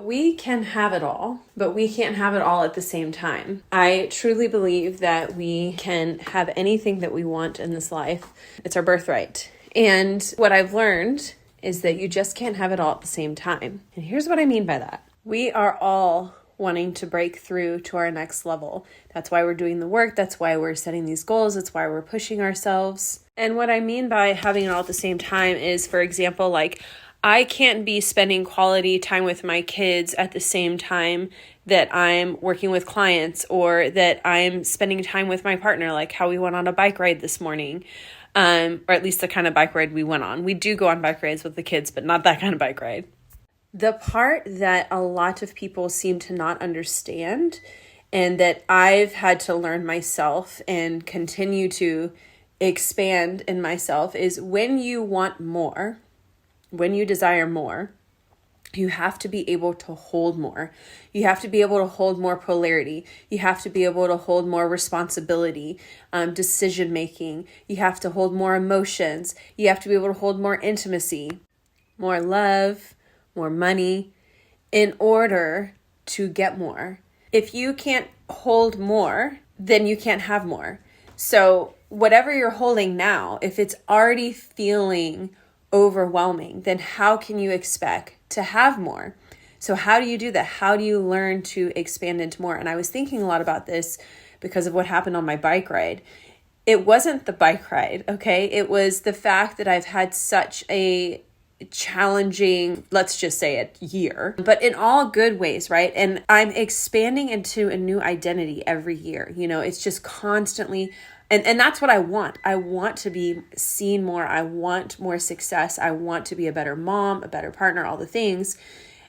we can have it all, but we can't have it all at the same time. I truly believe that we can have anything that we want in this life. It's our birthright. And what I've learned is that you just can't have it all at the same time. And here's what I mean by that. We are all wanting to break through to our next level. That's why we're doing the work. That's why we're setting these goals. That's why we're pushing ourselves. And what I mean by having it all at the same time is, for example, like I can't be spending quality time with my kids at the same time that I'm working with clients or that I'm spending time with my partner, like how we went on a bike ride this morning, or at least the kind of bike ride we went on. We do go on bike rides with the kids, but not that kind of bike ride. The part that a lot of people seem to not understand and that I've had to learn myself and continue to expand in myself is when you want more, when you desire more, you have to be able to hold more. You have to be able to hold more polarity. You have to be able to hold more responsibility, decision making. You have to hold more emotions. You have to be able to hold more intimacy, more love, more money in order to get more. If you can't hold more, then you can't have more. So whatever you're holding now, if it's already feeling overwhelming, then how can you expect to have more? So how do you do that? How do you learn to expand into more? And I was thinking a lot about this because of what happened on my bike ride. It wasn't the bike ride, okay? It was the fact that I've had such a challenging, let's just say it, year, but in all good ways, right? And I'm expanding into a new identity every year. You know, it's just constantly. And that's what I want. I want to be seen more. I want more success. I want to be a better mom, a better partner, all the things.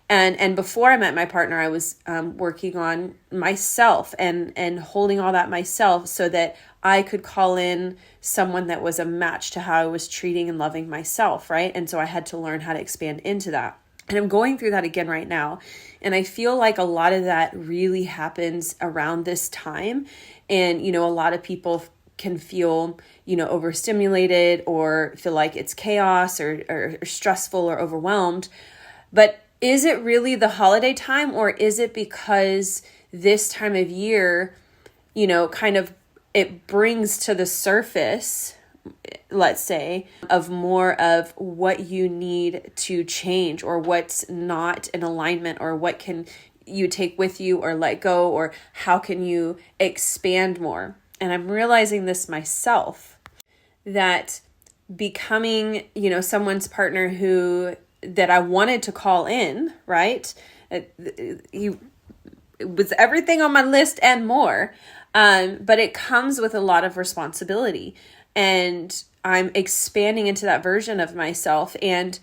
And before I met my partner, I was working on myself and holding all that myself so that I could call in someone that was a match to how I was treating and loving myself, right? And so I had to learn how to expand into that. And I'm going through that again right now. And I feel like a lot of that really happens around this time. And, you know, a lot of people can feel, you know, overstimulated or feel like it's chaos or stressful or overwhelmed. But is it really the holiday time, or is it because this time of year, you know, kind of it brings to the surface, let's say, of more of what you need to change or what's not in alignment or what can you take with you or let go, or how can you expand more? And I'm realizing this myself, that becoming, you know, someone's partner that I wanted to call in, right? It was everything on my list and more. But it comes with a lot of responsibility, and I'm expanding into that version of myself. And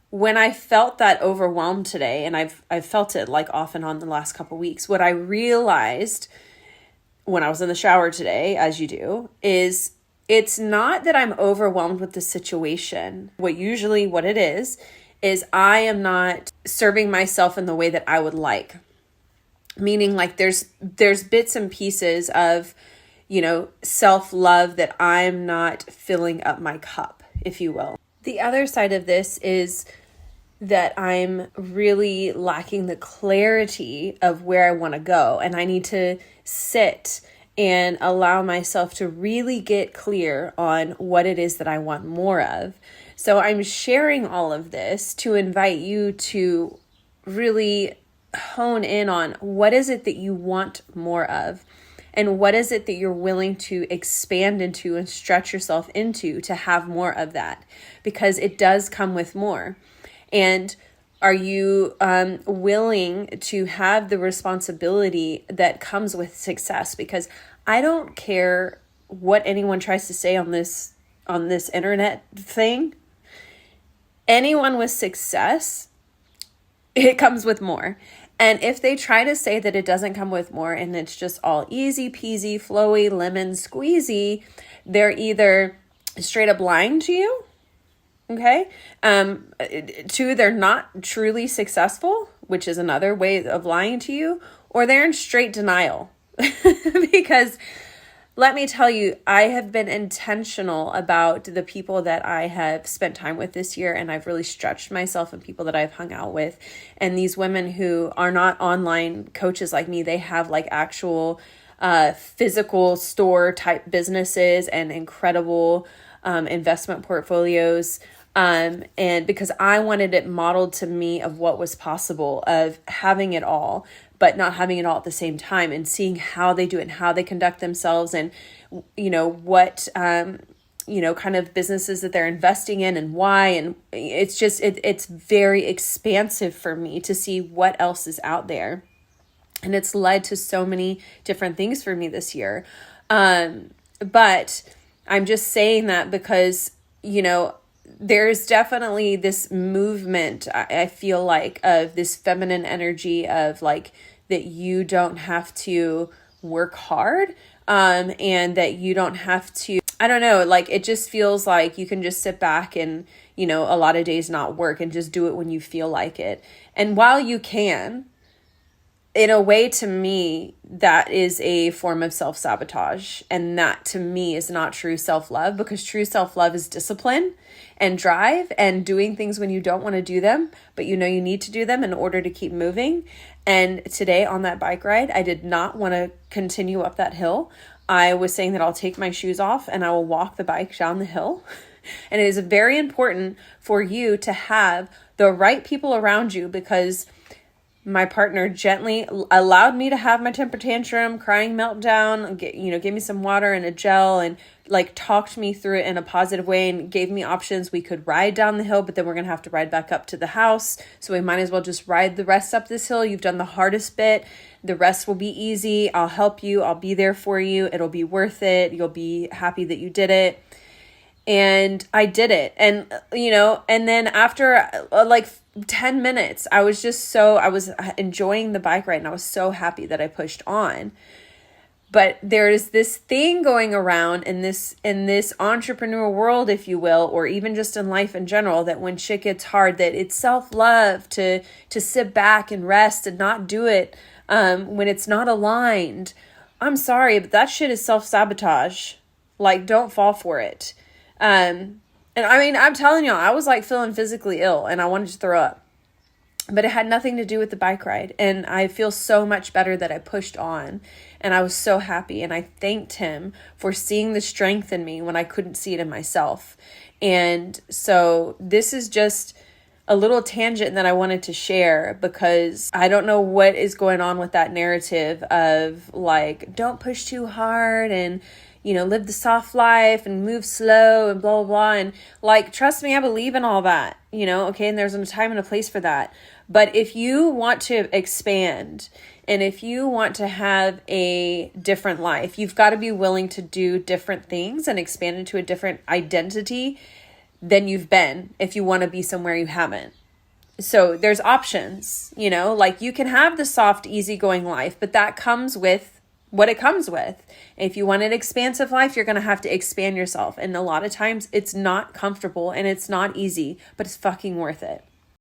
when I felt that overwhelmed today, and I've felt it like off and on the last couple of weeks, what I realized when I was in the shower today, as you do, is it's not that I'm overwhelmed with the situation. What it is I am not serving myself in the way that I would like. Meaning like there's bits and pieces of, you know, self-love that I'm not filling up my cup, if you will. The other side of this is that I'm really lacking the clarity of where I want to go. And I need to sit and allow myself to really get clear on what it is that I want more of. So I'm sharing all of this to invite you to really hone in on what is it that you want more of, and what is it that you're willing to expand into and stretch yourself into to have more of that, because it does come with more. And are you willing to have the responsibility that comes with success? Because I don't care what anyone tries to say on this internet thing. Anyone with success, it comes with more. And if they try to say that it doesn't come with more and it's just all easy peasy, flowy, lemon squeezy, they're either straight up lying to you, okay? Two, they're not truly successful, which is another way of lying to you, or they're in straight denial. Because let me tell you, I have been intentional about the people that I have spent time with this year, and I've really stretched myself and people that I've hung out with. And these women who are not online coaches like me, they have like actual physical store type businesses and incredible investment portfolios. And because I wanted it modeled to me of what was possible, of having it all, but not having it all at the same time, and seeing how they do it and how they conduct themselves, and, what, kind of businesses that they're investing in and why. And it's just, it's very expansive for me to see what else is out there. And it's led to so many different things for me this year. But I'm just saying that because, there's definitely this movement, I feel like, of this feminine energy of like, that you don't have to work hard, and that you don't have to, I don't know, like it just feels like you can just sit back and, a lot of days not work and just do it when you feel like it. And while you can, in a way, to me, that is a form of self-sabotage. And that to me is not true self-love, because true self-love is discipline and drive and doing things when you don't want to do them, but you need to do them in order to keep moving. And today on that bike ride, I did not want to continue up that hill. I was saying that I'll take my shoes off and I will walk the bike down the hill. And it is very important for you to have the right people around you, because my partner gently allowed me to have my temper tantrum, crying meltdown, gave me some water and a gel, and like talked me through it in a positive way and gave me options. We could ride down the hill, but then we're going to have to ride back up to the house. So we might as well just ride the rest up this hill. You've done the hardest bit. The rest will be easy. I'll help you. I'll be there for you. It'll be worth it. You'll be happy that you did it. And I did it. And, and then after 10 minutes, I was enjoying the bike ride and I was so happy that I pushed on. But there's this thing going around in this entrepreneur world, if you will, or even just in life in general, that when shit gets hard, that it's self-love to sit back and rest and not do it when it's not aligned. I'm sorry, but that shit is self-sabotage. Like, don't fall for it. And I mean, I'm telling y'all, I was like feeling physically ill and I wanted to throw up, but it had nothing to do with the bike ride. And I feel so much better that I pushed on, and I was so happy. And I thanked him for seeing the strength in me when I couldn't see it in myself. And so this is just a little tangent that I wanted to share, because I don't know what is going on with that narrative of like, don't push too hard and, live the soft life and move slow and blah, blah, blah. And like, trust me, I believe in all that, okay. And there's a time and a place for that. But if you want to expand and if you want to have a different life, you've got to be willing to do different things and expand into a different identity than you've been if you want to be somewhere you haven't. So there's options, like you can have the soft, easygoing life, but that comes with what it comes with. If you want an expansive life, you're going to have to expand yourself. And a lot of times it's not comfortable and it's not easy, but it's fucking worth it.